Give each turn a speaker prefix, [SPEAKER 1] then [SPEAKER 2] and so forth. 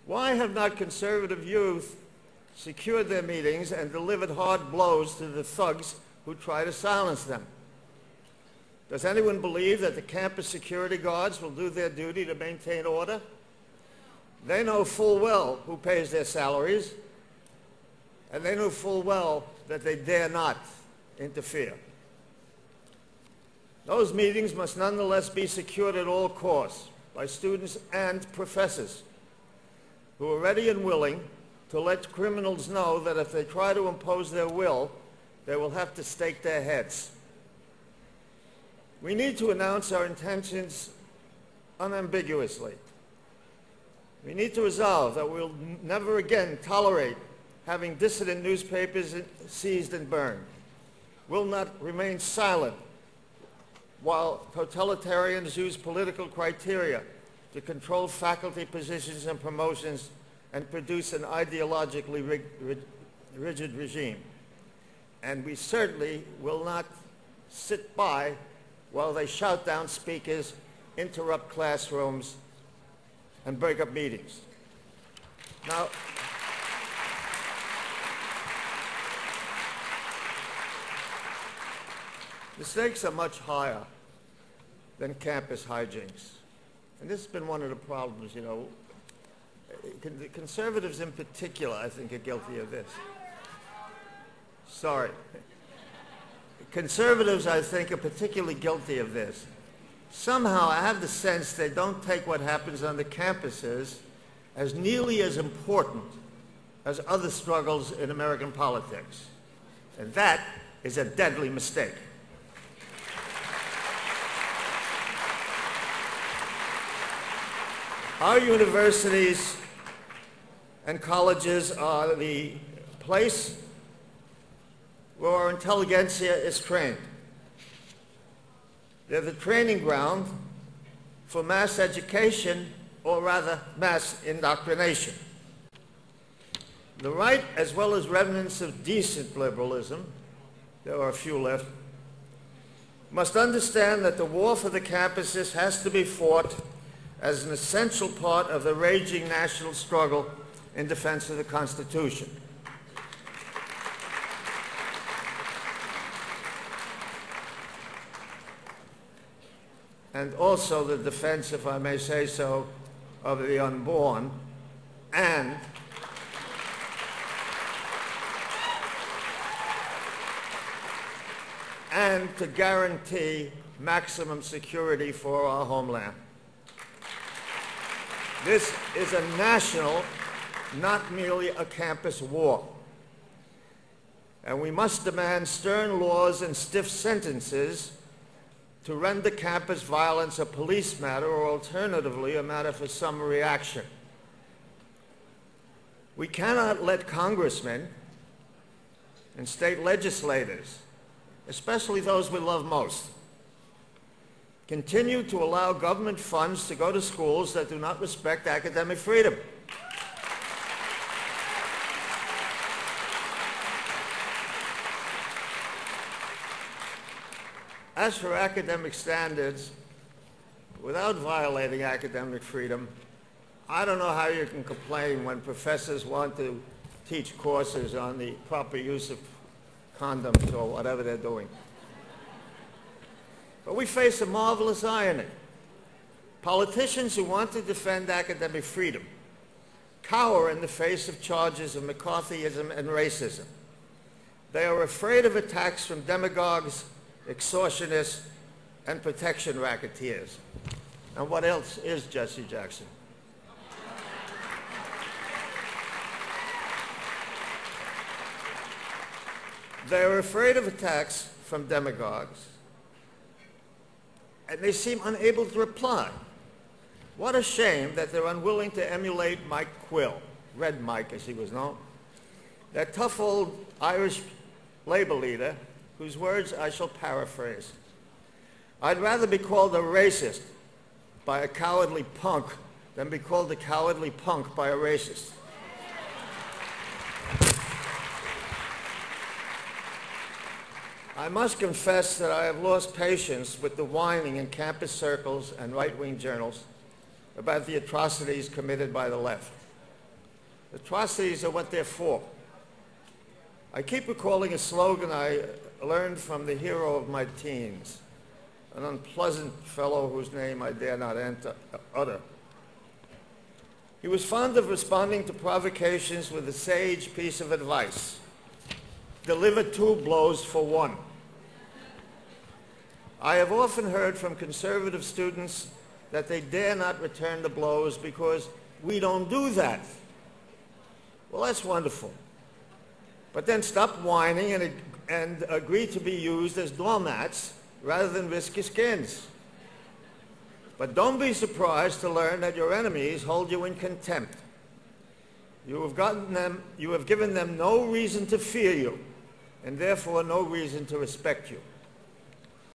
[SPEAKER 1] Why have not conservative youth secured their meetings and delivered hard blows to the thugs who try to silence them? Does anyone believe that the campus security guards will do their duty to maintain order? They know full well who pays their salaries, and they know full well that they dare not interfere. Those meetings must nonetheless be secured at all costs by students and professors who are ready and willing to let criminals know that if they try to impose their will, they will have to stake their heads. We need to announce our intentions unambiguously. We need to resolve that we'll never again tolerate having dissident newspapers seized and burned. We'll not remain silent while totalitarians use political criteria to control faculty positions and promotions and produce an ideologically rigid regime. And we certainly will not sit by while they shout down speakers, interrupt classrooms, and break up meetings. Now, the stakes are much higher than campus hijinks. And this has been one of the problems, you know. The conservatives in particular, I think, are guilty of this. Sorry. Conservatives, I think, are particularly guilty of this. Somehow, I have the sense they don't take what happens on the campuses as nearly as important as other struggles in American politics. And that is a deadly mistake. Our universities and colleges are the place where our intelligentsia is trained. They're the training ground for mass education, or rather mass indoctrination. The right, as well as remnants of decent liberalism, there are a few left, must understand that the war for the campuses has to be fought as an essential part of the raging national struggle in defense of the Constitution. And also the defense, if I may say so, of the unborn, and to guarantee maximum security for our homeland. This is a national, not merely a campus war. And we must demand stern laws and stiff sentences to render campus violence a police matter, or alternatively a matter for some reaction. We cannot let congressmen and state legislators, especially those we love most, continue to allow government funds to go to schools that do not respect academic freedom. As for academic standards, without violating academic freedom, I don't know how you can complain when professors want to teach courses on the proper use of condoms or whatever they're doing. But we face a marvelous irony. Politicians who want to defend academic freedom cower in the face of charges of McCarthyism and racism. They are afraid of attacks from demagogues, extortionists, and protection racketeers. And what else is Jesse Jackson? They are afraid of attacks from demagogues, and they seem unable to reply. What a shame that they're unwilling to emulate Mike Quill, Red Mike as he was known, that tough old Irish labor leader whose words I shall paraphrase. I'd rather be called a racist by a cowardly punk than be called a cowardly punk by a racist. I must confess that I have lost patience with the whining in campus circles and right-wing journals about the atrocities committed by the left. Atrocities are what they're for. I keep recalling a slogan I learned from the hero of my teens, an unpleasant fellow whose name I dare not utter. He was fond of responding to provocations with a sage piece of advice: deliver 2 blows for 1. I have often heard from conservative students that they dare not return the blows because we don't do that. Well, that's wonderful. But then stop whining and agree to be used as doormats rather than risk your skins. But don't be surprised to learn that your enemies hold you in contempt. You have given them no reason to fear you, and therefore no reason to respect you.